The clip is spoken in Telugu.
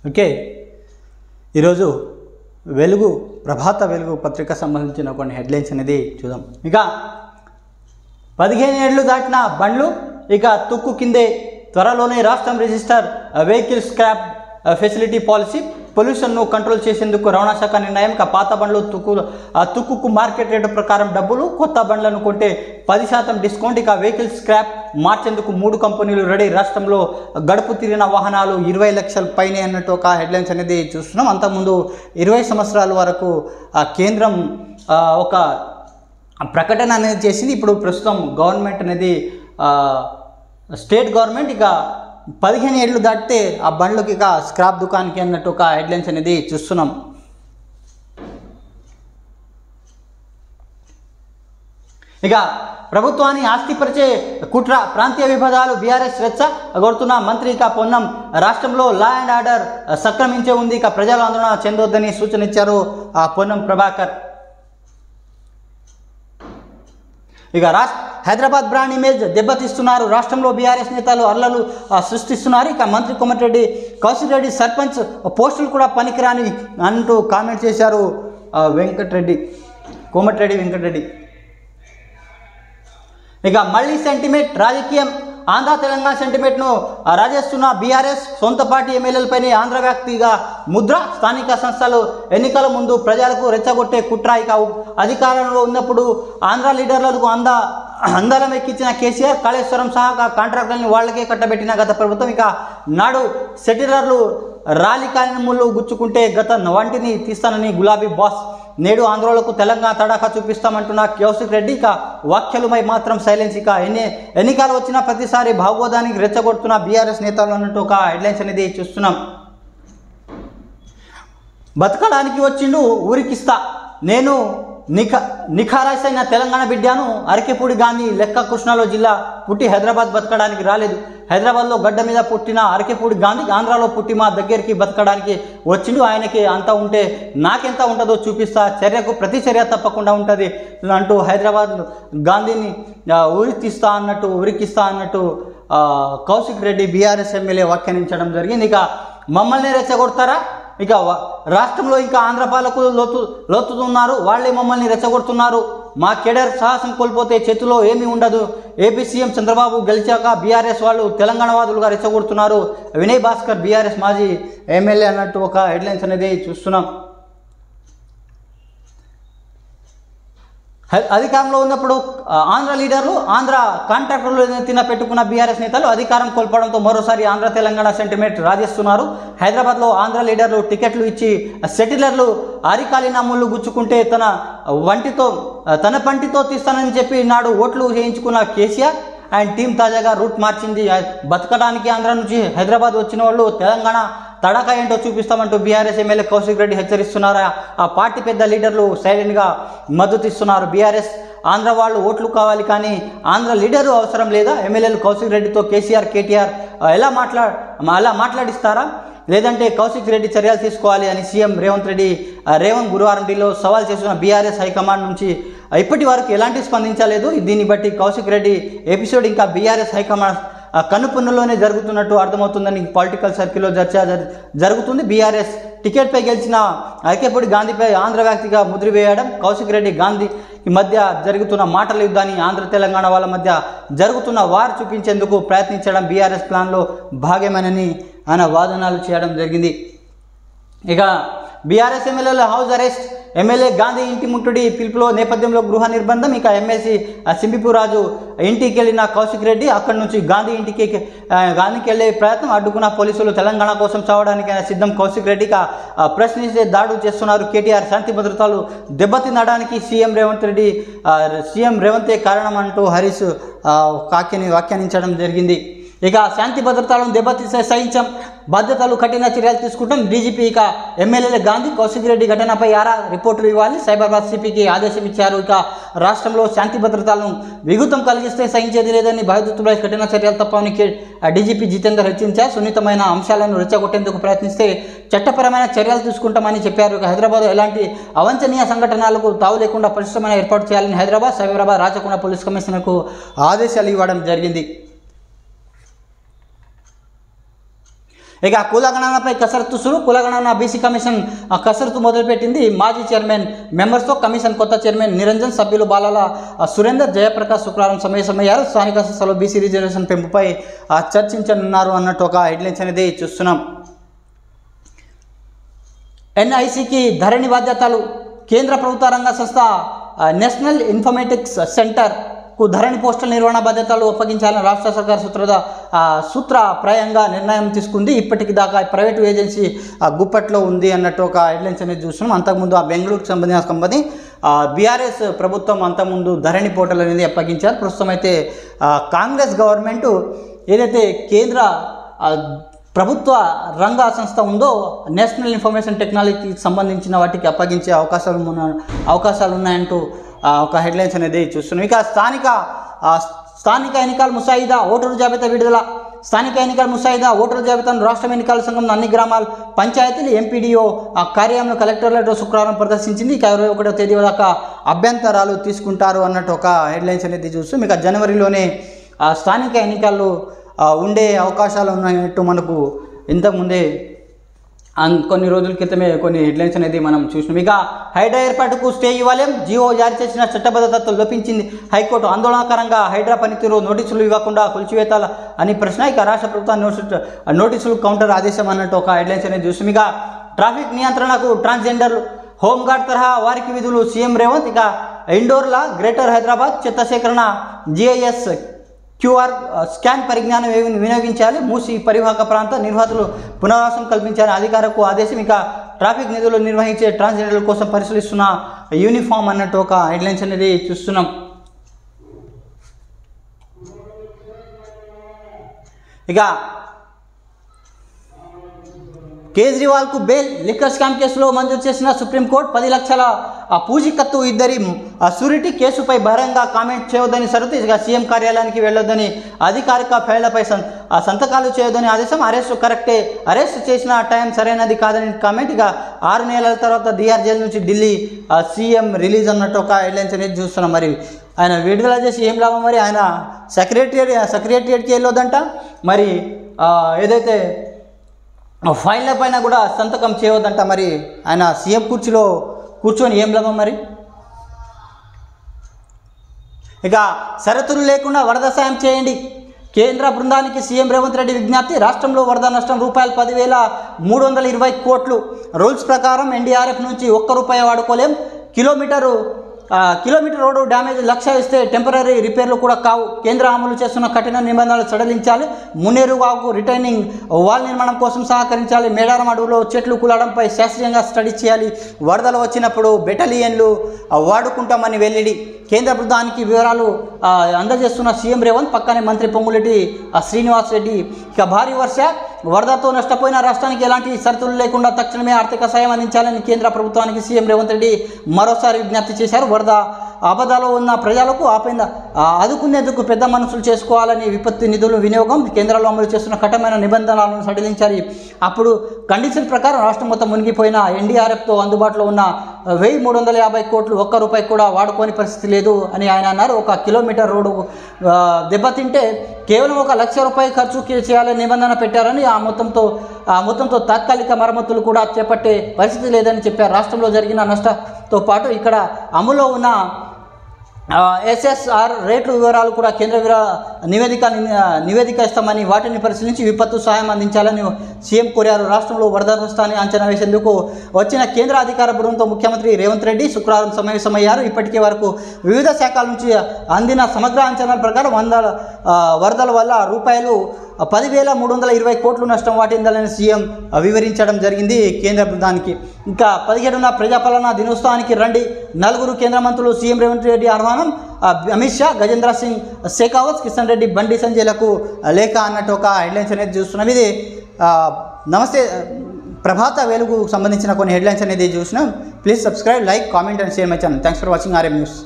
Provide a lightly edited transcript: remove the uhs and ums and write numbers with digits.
ఓకే, ఈరోజు వెలుగు ప్రభాత వెలుగు పత్రిక సంబంధించిన కొన్ని హెడ్లైన్స్ అనేది చూద్దాం. ఇక 15 ఏళ్ళు దాటిన బండ్లు ఇక తుక్కు కిందే, త్వరలోనే రాష్ట్రం register vehicle scrap facility policy, పొల్యూషన్ను కంట్రోల్ చేసేందుకు రవాణా శాఖ నిర్ణయం. పాత బండ్లు తుక్కుకు మార్కెట్ రేటు ప్రకారం డబ్బులు, కొత్త బండ్లను కొంటే 10% డిస్కౌంట్. ఇక వెహికల్ స్క్రాప్ మార్చేందుకు 3 కంపెనీలు రెడీ. రాష్ట్రంలో గడుపు తీరిన వాహనాలు 20 లక్షల పైనే అన్నట్టు ఒక హెడ్లైన్స్ అనేది చూస్తున్నాం. అంతకుముందు 20 సంవత్సరాల వరకు కేంద్రం ఒక ప్రకటన అనేది చేసింది. ఇప్పుడు ప్రస్తుతం గవర్నమెంట్ అనేది స్టేట్ గవర్నమెంట్ ఇక 15 ఏళ్ళు దాటితే ఆ బండ్లకి ఇక స్క్రాప్ దుకాణానికి అన్నట్టు ఒక హెడ్లైన్స్ అనేది చూస్తున్నాం. ఇక ప్రభుత్వాన్ని ఆస్తిపరిచే కుట్ర, ప్రాంతీయ విభేదాలు, బీఆర్ఎస్ రెచ్చగొడుతున్న మంత్రి ఇక పొన్నం. రాష్ట్రంలో లా అండ్ ఆర్డర్ సంక్రమించే ఉంది, ఇక ప్రజలు ఆందోళన చెందొద్దని సూచన ఇచ్చారు పొన్నం ప్రభాకర్. ఇక హైదరాబాద్ బ్రాండ్ ఇమేజ్ దెబ్బతీస్తున్నారు, రాష్ట్రంలో బీఆర్ఎస్ నేతలు అల్లలు సృష్టిస్తున్నారు. ఇక మంత్రి కోమటిరెడ్డి కౌశిక్ రెడ్డి సర్పంచ్ పోస్టులు కూడా పనికిరాని అంటూ కామెంట్ చేశారు కోమటిరెడ్డి వెంకటరెడ్డి. ఇక మళ్ళీ సెంటిమెంట్ రాజకీయం, ఆంధ్ర తెలంగాణ సెంటిమెంట్ను రాజేస్తున్న బీఆర్ఎస్, సొంత పార్టీ ఎమ్మెల్యేలపైనే ఆంధ్ర వ్యాప్తిగా ముద్ర. స్థానిక సంస్థలు ఎన్నికల ముందు ప్రజలకు రెచ్చగొట్టే కుట్ర. ఇక అధికారంలో ఉన్నప్పుడు ఆంధ్ర లీడర్లకు అందలం ఎక్కించిన కేసీఆర్, కాళేశ్వరం సహా కాంట్రాక్టులను వాళ్లకే కట్టబెట్టిన గత ప్రభుత్వం. ఇక నాడు సెటిలర్లు రాలి కాలిన ముళ్ళు గుచ్చుకుంటే గత వంటిని తీస్తానని గులాబీ బాస్, నేడు ఆంధ్రోలకు తెలంగాణ తడాఖా చూపిస్తామంటున్న కౌశిక్ రెడ్డి. ఇక వ్యాఖ్యలపై మాత్రం సైలెన్స్. ఇక ఎన్నికలు వచ్చిన ప్రతిసారి భాగోదానికి రెచ్చగొడుతున్న బీఆర్ఎస్ నేతలు అన్నట్టు ఒక హెడ్లైన్స్ అనేది చూస్తున్నాం. బతకడానికి వచ్చిండు ఊరికిస్తా, నేను నిఖారాసైన తెలంగాణ బిడ్డను. అరకెపూడి గాంధీ లెక్క కృష్ణాలో జిల్లా పుట్టి హైదరాబాద్ బతకడానికి రాలేదు. హైదరాబాద్లో గడ్డ మీద పుట్టిన అరకెపూడి గాంధీ ఆంధ్రాలో పుట్టి మా దగ్గరికి బతకడానికి వచ్చిండు. ఆయనకి అంత ఉంటే నాకెంత ఉంటుందో చూపిస్తా, చర్యకు ప్రతి చర్య తప్పకుండా ఉంటుంది అంటూ హైదరాబాద్ గాంధీని ఉరికిస్తా అన్నట్టు కౌశిక్ రెడ్డి బీఆర్ఎస్ ఎమ్మెల్యే వ్యాఖ్యానించడం జరిగింది. ఇక మమ్మల్ని రెచ్చగొడతారా, ఇక రాష్ట్రంలో ఇంకా ఆంధ్ర పాలకులు లోతుతున్నారు, వాళ్ళే మమ్మల్ని రెచ్చగొడుతున్నారు. మా కేడర్ సాహసం కోల్పోతే చేతిలో ఏమీ ఉండదు. ఏపీ సీఎం చంద్రబాబు గెలిచాక బీఆర్ఎస్ వాళ్ళు తెలంగాణ వాదులుగా రెచ్చగొడుతున్నారు. వినయ్ భాస్కర్ బీఆర్ఎస్ మాజీ ఎమ్మెల్యే అన్నట్టు ఒక హెడ్లైన్స్ అనేది చూస్తున్నాం. అధికారంలో ఉన్నప్పుడు ఆంధ్ర లీడర్లు, ఆంధ్ర కాంట్రాక్టర్లు పెట్టుకున్న బీఆర్ఎస్ నేతలు అధికారం కోల్పోవడంతో మరోసారి ఆంధ్ర తెలంగాణ సెంటిమెంట్ రాజేస్తున్నారు. హైదరాబాద్లో ఆంధ్ర లీడర్లు టికెట్లు ఇచ్చి సెటిలర్లు అరికాలి నమ్ముళ్ళు గుచ్చుకుంటే తన పంటితో తీస్తానని చెప్పి నాడు ఓట్లు చేయించుకున్న కేసీఆర్ అండ్ టీం తాజాగా రూట్ మార్చింది. బతకడానికి ఆంధ్ర నుంచి హైదరాబాద్ వచ్చిన వాళ్ళు తెలంగాణ తడక ఏంటో చూపిస్తామంటూ బీఆర్ఎస్ ఎమ్మెల్యే కౌశిక్ రెడ్డి హెచ్చరిస్తున్నారు. ఆ పార్టీ పెద్ద లీడర్లు సైలెంట్గా మద్దతు ఇస్తున్నారు. బీఆర్ఎస్ ఆంధ్ర వాళ్ళు ఓట్లు కావాలి కానీ ఆంధ్ర లీడరు అవసరం లేదా? ఎమ్మెల్యేలు కౌశిక్ రెడ్డితో కేసీఆర్, కేటీఆర్ అలా మాట్లాడిస్తారా? లేదంటే కౌశిక్ రెడ్డి చర్యలు తీసుకోవాలి అని సీఎం రేవంత్ గురువారం ఢిల్లీలో సవాల్ చేస్తున్న బీఆర్ఎస్ హైకమాండ్ నుంచి ఇప్పటి వరకు ఎలాంటి స్పందించలేదు. దీన్ని బట్టి కౌశిక్ రెడ్డి ఎపిసోడ్ ఇంకా బీఆర్ఎస్ హైకమాండ్ కన్నుపన్నులోనే జరుగుతున్నట్టు అర్థమవుతుందని పొలిటికల్ సర్కిల్లో చర్చ జరుగుతుంది. బీఆర్ఎస్ టికెట్పై గెలిచిన అరకెపూడి గాంధీపై ఆంధ్ర వ్యాప్తిగా ముద్ర వేయడం, కౌశిక్ రెడ్డి గాంధీ మధ్య జరుగుతున్న మాటల యుద్ధాన్ని ఆంధ్ర తెలంగాణ వాళ్ళ మధ్య జరుగుతున్న వార్ చూపించేందుకు ప్రయత్నించడం బీఆర్ఎస్ ప్లాన్లో భాగమేనని ఆయన వాదనలు చేయడం జరిగింది. ఇక బీఆర్ఎస్ ఎమ్మెల్యేల హౌస్ అరెస్ట్, ఎమ్మెల్యే గాంధీ ఇంటి ముట్టడి పిలుపులో నేపథ్యంలో గృహ నిర్బంధం. ఇక ఎమ్మెల్సీ సింబిపురాజు ఇంటికి వెళ్ళిన కౌశిక్ రెడ్డి అక్కడి నుంచి గాంధీకి వెళ్ళే ప్రయత్నం అడ్డుకున్న పోలీసులు. తెలంగాణ కోసం చావడానికి సిద్ధం కౌశిక్ రెడ్డికి ప్రశ్నించే దాడులు చేస్తున్నారు కేటీఆర్. శాంతి భద్రతలు దెబ్బతినడానికి సీఎం రేవంతే కారణం అంటూ హరీష్ వ్యాఖ్యానించడం జరిగింది. ఇక శాంతి భద్రతలను దెబ్బతీసే సహించం, బాధ్యతలు కఠిన చర్యలు తీసుకుంటాం. డీజీపీ ఇక ఎమ్మెల్యేల గాంధీ, కౌశిక్ రెడ్డి ఘటనపై రిపోర్టులు ఇవ్వాలి, సైబరాబాద్ సిపికి ఆదేశం ఇచ్చారు. ఇక రాష్ట్రంలో శాంతి భద్రతలను విఘాతం కలిగిస్తే సహించేది లేదని, బాధితులపై కఠిన చర్యలు తప్పని డీజీపీ జితేందర్ హెచ్చరించారు. సున్నితమైన అంశాలను రెచ్చగొట్టేందుకు ప్రయత్నిస్తే చట్టపరమైన చర్యలు తీసుకుంటామని చెప్పారు. ఇక హైదరాబాద్ ఎలాంటి అవాంఛనీయ సంఘటనలకు తావు లేకుండా పరిశ్రమను ఏర్పాటు చేయాలని హైదరాబాద్, సైబరాబాద్, రాచకొండ పోలీస్ కమిషనర్కు ఆదేశాలు ఇవ్వడం జరిగింది. ఇక కులగణనపై కసరత్తు సురు. కులగణన బీసీ కమిషన్ కసరత్తు మొదలుపెట్టింది. మాజీ చైర్మన్ మెంబర్స్తో కమిషన్ కొత్త చైర్మన్ నిరంజన్, సభ్యులు బాలాల సురేందర్, జయప్రకాష్ శుక్రవారం సమావేశమయ్యారు. స్థానిక సంస్థలో బీసీ రిజర్వేషన్ పెంపుపై చర్చించనున్నారు అన్నట్టు ఒక హెడ్లైన్స్ అనేది చూస్తున్నాం. ఎన్ఐసికి ధరణి బాధ్యతలు. కేంద్ర ప్రభుత్వ రంగ సంస్థ నేషనల్ ఇన్ఫర్మేటిక్స్ సెంటర్కు ధరణి పోస్టల్ నిర్వహణ బాధ్యతలు అప్పగించాలని రాష్ట్ర సర్కార్ సూత్రప్రాయంగా నిర్ణయం తీసుకుంది. ఇప్పటికి దాకా ప్రైవేటు ఏజెన్సీ గుప్పట్లో ఉంది అన్నట్టు ఒక హెడ్లైన్స్ అనేది చూస్తున్నాం. అంతకుముందు ఆ బెంగళూరుకు సంబంధించిన కంపెనీ బీఆర్ఎస్ ప్రభుత్వం అంతకుముందు ధరణి పోర్టల్ అనేది అప్పగించారు. ప్రస్తుతం అయితే కాంగ్రెస్ గవర్నమెంట్ ఏదైతే కేంద్ర ప్రభుత్వ రంగ సంస్థ ఉందో నేషనల్ ఇన్ఫర్మేషన్ టెక్నాలజీకి సంబంధించిన వాటికి అప్పగించే అవకాశాలు ఉన్నాయంటూ ఒక హెడ్లైన్స్ అనేది చూస్తున్నాం. ఇక స్థానిక ఎన్నికల ముసాయిదా ఓటరు జాబితా విడుదల. స్థానిక ఎన్నికల ముసాయిదా ఓటరు జాబితాను రాష్ట్ర ఎన్నికల సంఘం అన్ని గ్రామాల పంచాయతీలు ఎంపీడీఓ కార్యాలయంలో కలెక్టర్లతో శుక్రవారం ప్రదర్శించింది. ఇక 21వ తేదీ దాకా అభ్యంతరాలు తీసుకుంటారు అన్నట్టు ఒక హెడ్లైన్స్ అనేది చూస్తాం. ఇక జనవరిలోనే స్థానిక ఎన్నికలు ఉండే అవకాశాలు ఉన్నాయన్నట్టు మనకు ఇంతకుముందే కొన్ని రోజుల క్రితమే కొన్ని హెడ్లైన్స్ అనేది మనం చూసినాం. ఇక హైడ్రా ఏర్పాటుకు స్టే ఇవ్వలేం. జీవో జారీ చేసిన చట్టబద్ధత లోపించింది హైకోర్టు. ఆందోళనకరంగా హైడ్రా పనితీరు నోటీసులు ఇవ్వకుండా కూల్చివేతాల అని ప్రశ్న. ఇక రాష్ట్ర ప్రభుత్వం నోటీసులు కౌంటర్ ఆదేశం అన్నట్టు ఒక హెడ్లైన్స్ అనేది చూస్తాం. ఇక ట్రాఫిక్ నియంత్రణకు ట్రాన్స్జెండర్లు హోంగార్డ్ తరహా వారికి విధులు సీఎం రేవంత్. ఇక ఇండోర్లా గ్రేటర్ హైదరాబాద్ చెత్త సేకరణ GIS QR స్కాన్ పరిజ్ఞానం వినియోగించాలి. మూసి పరివాహక ప్రాంత నిర్వాహకులు పునరావాసం కల్పించాలని అధికారులకు ఆదేశం. ఇక ట్రాఫిక్ నిధులు నిర్వహించే ట్రాన్స్జెండర్ల కోసం పరిశీలిస్తున్న యూనిఫామ్ అన్నట్టు ఒక హెడ్లైన్స్ అనేది చూస్తున్నాం. ఇక కేజ్రీవాల్కు బెయిల్. లిక్కర్ స్కామ్ కేసులో మంజూరు చేసిన సుప్రీంకోర్టు 10 లక్షల పూజీకత్తు ఇద్దరి సూరిటీ కేసుపై బహిరంగ కామెంట్ చేయొద్దని షరతు. ఇక సీఎం కార్యాలయానికి వెళ్ళొద్దని, అధికారిక ఫైళ్లపై సంతకాలు చేయొద్దని ఆదేశం. అరెస్టు కరెక్టే, అరెస్ట్ చేసిన టైం సరైనది కాదని కామెంట్. ఇక 6 నెలల తర్వాత తీహార్ జైలు నుంచి ఢిల్లీ సీఎం రిలీజ్ అన్నట్టు ఒక హెడ్లైన్స్ అనేది చూస్తున్నాం. మరి ఆయన విడుదల చేసి ఏం లాభం? మరి ఆయన సెక్రటరియట్కి వెళ్ళొద్దంట. మరి ఏదైతే ఫైళ్ళ పైన కూడా సంతకం చేయవద్దంట. మరి ఆయన సీఎం కుర్చీలో కూర్చొని ఏం లాభం? మరి ఇక షరతులు లేకుండా వరద సాయం చేయండి. కేంద్ర బృందానికి సీఎం రేవంత్ రెడ్డి విజ్ఞప్తి. రాష్ట్రంలో వరద నష్టం రూపాయలు 10,320 కోట్లు. రూల్స్ ప్రకారం ఎన్డీఆర్ఎఫ్ నుంచి ₹1 వాడుకోలేం. కిలోమీటర్ రోడ్డు డ్యామేజ్ 1,00,000 ఇస్తే టెంపరీ రిపేర్లు కూడా కావు. కేంద్రం అమలు చేస్తున్న కఠిన నిబంధనలు సడలించాలి. మున్నేరు వాగు రిటైనింగ్ వాల్ నిర్మాణం కోసం సహకరించాలి. మేడారం అడవులో చెట్లు కూలడంపై శాస్త్రీయంగా స్టడీ చేయాలి. వరదలు వచ్చినప్పుడు బెటాలియన్లు వాడుకుంటామని వెల్లడి. కేంద్ర బృందానికి వివరాలు అందజేస్తున్న సీఎం రేవంత్. పక్కనే మంత్రి పొంగులేటి శ్రీనివాస్ రెడ్డి. ఇక భారీ వరదతో నష్టపోయిన రాష్ట్రానికి ఎలాంటి షరతులు లేకుండా తక్షణమే ఆర్థిక సాయం అందించాలని కేంద్ర ప్రభుత్వానికి సీఎం రేవంత్ రెడ్డి మరోసారి విజ్ఞప్తి చేశారు. వరద ఆపదలో ఉన్న ప్రజలకు ఆదుకునేందుకు పెద్ద మనసులు చేసుకోవాలని, విపత్తు నిధుల వినియోగం కేంద్రంలో అమలు చేస్తున్న కఠినమైన నిబంధనలను సడలించాలి. అప్పుడు కండిషన్ ప్రకారం రాష్ట్రం మొత్తం మునిగిపోయిన ఎన్డీఆర్ఎఫ్తో అందుబాటులో ఉన్న 1,350 కోట్లు ₹1 కూడా వాడుకోని పరిస్థితి లేదు అని ఆయన అన్నారు. 1 కిలోమీటర్ రోడ్డు దెబ్బతింటే కేవలం ₹1,00,000 ఖర్చు చేయాలని నిబంధన పెట్టారని, ఆ మొత్తంతో తాత్కాలిక మరమ్మతులు కూడా చేపట్టే పరిస్థితి లేదని చెప్పారు. రాష్ట్రంలో జరిగిన నష్టంతో పాటు ఇక్కడ అమలులో ఉన్న SSR రేట్లు వివరాలు కూడా కేంద్ర నివేదిక ఇస్తామని, వాటిని పరిశీలించి విపత్తు సహాయం అందించాలని సీఎం కోరారు. రాష్ట్రంలో వరద నష్టాన్ని అంచనా వేసేందుకు వచ్చిన కేంద్ర అధికార బృందంతో ముఖ్యమంత్రి రేవంత్ రెడ్డి శుక్రవారం సమావేశమయ్యారు. ఇప్పటికే వరకు వివిధ శాఖల నుంచి అందిన సమగ్ర అంచనాల ప్రకారం వరదల వల్ల ₹10,320 కోట్లు నష్టం వాటిందని సీఎం వివరించడం జరిగింది కేంద్ర బృందానికి. ఇంకా 17న ప్రజాపాలన దినోత్సవానికి రండి. 4 కేంద్ర మంత్రులు సీఎం రేవంత్ రెడ్డి ఆహ్వానం. అమిత్ షా, గజేంద్ర సింగ్ షెకావత్, కిషన్ రెడ్డి, బండి సంజయ్లకు లేఖ అన్నట్టు ఒక హెడ్లైన్స్ అనేది చూస్తున్నాం. ఇది నమస్తే ప్రభాత వెలుగు సంబంధించిన కొన్ని హెడ్లైన్స్ అనేది చూసినాం. Please subscribe, like, comment and share my channel. Thanks for watching RM news.